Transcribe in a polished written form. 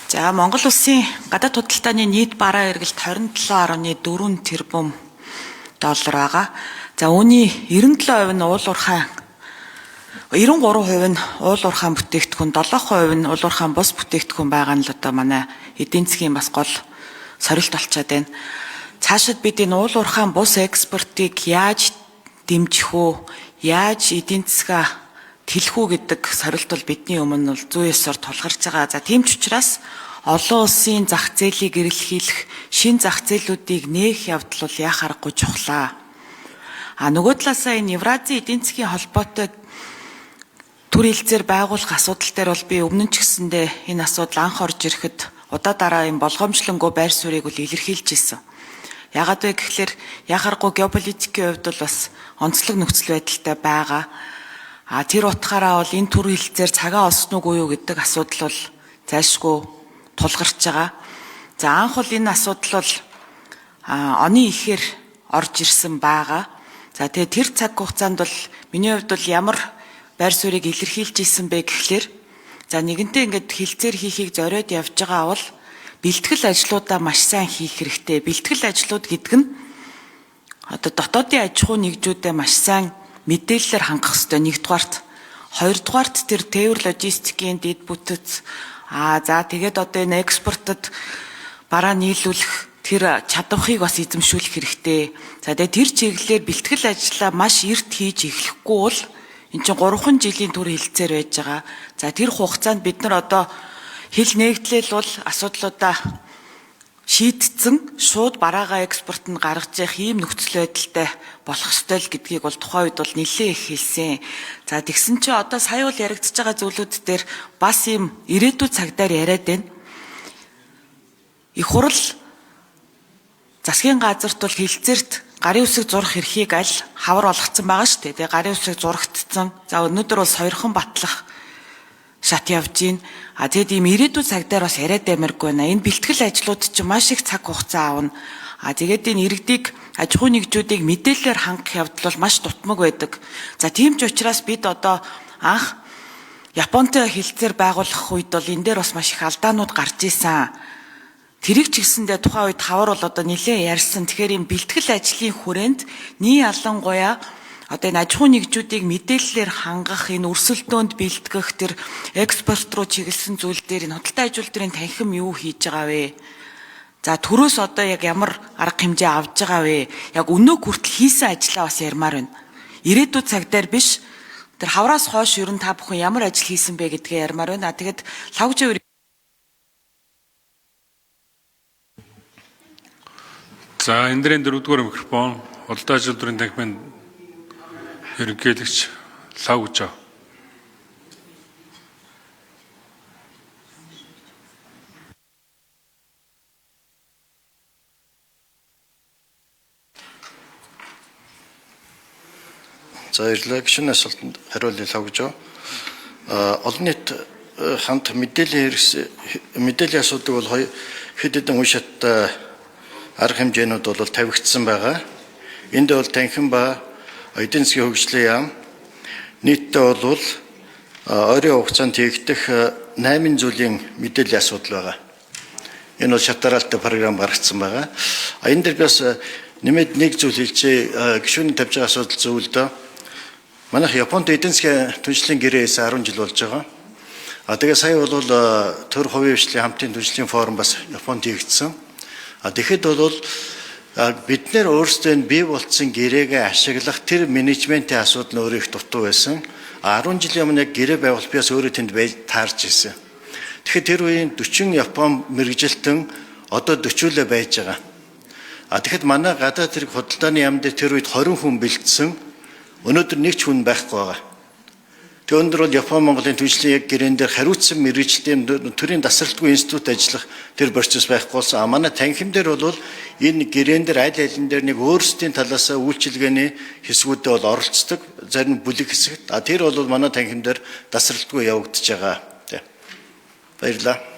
За Монгол улсын гадаад худалдааны нийт бараа эргэлт 27.4 тэрбум доллар байгаа. За үүний 97% нь уул уурхай 93% нь уул уурхай бүтээгдэхүүн, 7% нь уул уурхай бус бүтээгдэхүүн байгаа нь л одоо манай эдийн засгийн бас гол сорилт болчиход байна. Цаашид бид энэ уул уурхай бус экспортыг яаж дэмжих үү, яаж эдийн засгаа тэлэх үү гэдэг сорилт бол бидний өмнө бол зүй ёсоор тулгарч байгаа. За тийм ч учраас олон улсын зах зээлийг эрэлхийлэх, шин зах зээлүүдийг нээх явдал бол яах аргагүй чухлаа. Нөгөө талаасаа энэ Евразийн эдийн засгийн холбоотой төр хэлцээр байгуулах асуудал дээр бол би өмнө ч гэсэндээ энэ асуудал анх орж ирэхэд удаа дараа энэ болгоомжлонгүй байр суурийг бол илэрхийлж ирсэн. Яагаад вэ гэхээр яхахгүй геополитикийн хувьд бол бас онцлог нөхцөл байдалтай байгаа. Тэр утгаараа бол энэ төр хэлцээр цагаа олсон уу юу гэдэг асуудал бол зайлшгүй тулгарч байгаа. За анх бол энэ асуудал бол оны ихээр орж ирсэн байгаа. За тэгээ тэр цаг хугацаанд бол миний хувьд бол ямар байр суурийг илэрхийлж исэн бэ гэхлээр за нэгэнтээ ингээд хэлцээр хийхийг зориод явж байгаа бол бэлтгэл ажлуудаа маш сайн хийх хэрэгтэй. Бэлтгэл ажлууд гэдэг нь одоо дотоодын аж ахуй нэгжүүдэд маш сайн мэдээлэлээр хангах хэрэгтэй нэгдүгээрт. Хоёрдугаарт тэр тээвэр логистикийн дэд бүтэц за тэгээд одоо энэ экспортод бараа нийлүүлэх тэр чадварыг бас эзэмшүүлэх хэрэгтэй. За тэгээд тэр чиглэлээр бэлтгэл ажлаа маш эрт хийж эхлэхгүй бол эн чинь 3 жилийн түр хэлцээр байж байгаа. За тэр хугацаанд бид нар одоо хил нээгдлэл бол асуудлуудаа шийдтсэн шууд бараагаа экспорт нь гаргаж явах ийм нөхцөл байдалтай болох ёстой л гэдгийг бол тухайн үед бол нэлээд их хэлсэн. За тэгсэн чи одоо сая бол яригдж байгаа зүйлүүд дээр бас ийм ирээдүйн цагдаар яриад байна. Их хурл засгийн газарт бол хилцээрт гарын үсэг зурх эрхийг аль хавар олгоцсон байгаа шүү дээ. Тэгээ гарын үсэг зурагдсан. За өнөөдөр бол сойрхон батлах шат явж гин. Тэгээд ийм ирээдүйн цагдаар бас яриад баймаргүй байна. Энэ бэлтгэл ажлууд чинь маш их цаг хугацаа аавна. Тэгээд энэ иргэдийг аж ахуй нэгжүүдийг мэдээлэлээр хангах явдал бол маш дутмаг байдаг. За тийм ч учраас бид одоо анх Японтой хэлцээр байгуулах үед бол энэ дээр бас маш их алдаанууд гарч исэн. Тэрийг ч гэсэндээ тухайн үед хавар бол одоо нэлээд ярьсан. Тэгэхээр энэ бэлтгэл ажлын хүрээнд нийт ялангуяа одоо энэ аж ахуй нэгжүүдийг мэдээллээр хангах, энэ өрсөлдөөнд бэлтгэх, тэр экспорт руу чиглэсэн зүйл дээр энэ худалдаа ажилтны танхим юу хийж байгаа вэ? За төрөөс одоо яг ямар арга хэмжээ авж байгаа вэ? Яг өнөө хүртэл хийсэн ажлаа бас ярмаар байна. Ирээдүйн цагдаар биш. Тэр хавраас хойш ер нь та бүхэн ямар ажил хийсэн бэ гэдгээ ярмаар байна. Тэгээд лавж За энэ дэрийн 4-р микрофон худалдаа ажилтны танхимын ерөнхийлөгч Лавж. За баярлалаа. Гишүүний асуултанд хариулъя Лавж. Олон нийт хамт мэдээллийн асуудаг бол хэд хэдэн уншат арга хэмжээнүүд бол тавигдсан байгаа. Энд бол танхим ба эдийн засгийн хөгжлийн яам нийтдээ бол ойрын хугацаанд хийгдэх 8 зүйлийн мэдээллийн асуудал байгаа. Энэ бол шатараалтай програм гаргацсан байгаа. Энэ дээр бас нэмээд нэг зүйл хэлчихье. Гишүүний тавьж байгаа асуудал зөвлөдөө. Манайх Японд эдийн засгийн түншлэлийн гэрээс 10 жил болж байгаа. Тэгээ сая бол төр хувийн хвшлийн хамтын түншлэлийн форум бас Японд хийгдсэн. Тэгэхэд бол бид нэр өөрсдөө бий болцсон гэрээгээ ашиглах тэр менежментийн асуудал нь өөрөө их дутуу байсан. 10 жилийн өмнө яг гэрээ байгуулах би бас өөрөө тэнд байж таарч ирсэн. Тэгэхээр тэр үеийн 40 Япон мэрэгжилтэн одоо 40 байж байгаа. Тэгэхэд манай гадаад хэрэг худалдааны яам дээр тэр үед 20 хүн бэлдсэн. Өнөөдөр нэг ч хүн байхгүй байгаа. Тэгээ өндөр бол Япон Монголын түншлэлийн яг гэрээн дээр хариуцсан мэрэгчлэн төрийн тасралтгүй институт ажиллах тэр процесс байхгүй болсон. Манай танхим дээр бол энэ гэрээн дээр аль алин дээр нэг өөрсдийн талаас үйлчилгээний хэсгүүдэд бол оролцдог. Зарим бүлэг хэсэгт. Тэр бол манай танхим дээр тасралтгүй явагдаж байгаа. Баярлалаа.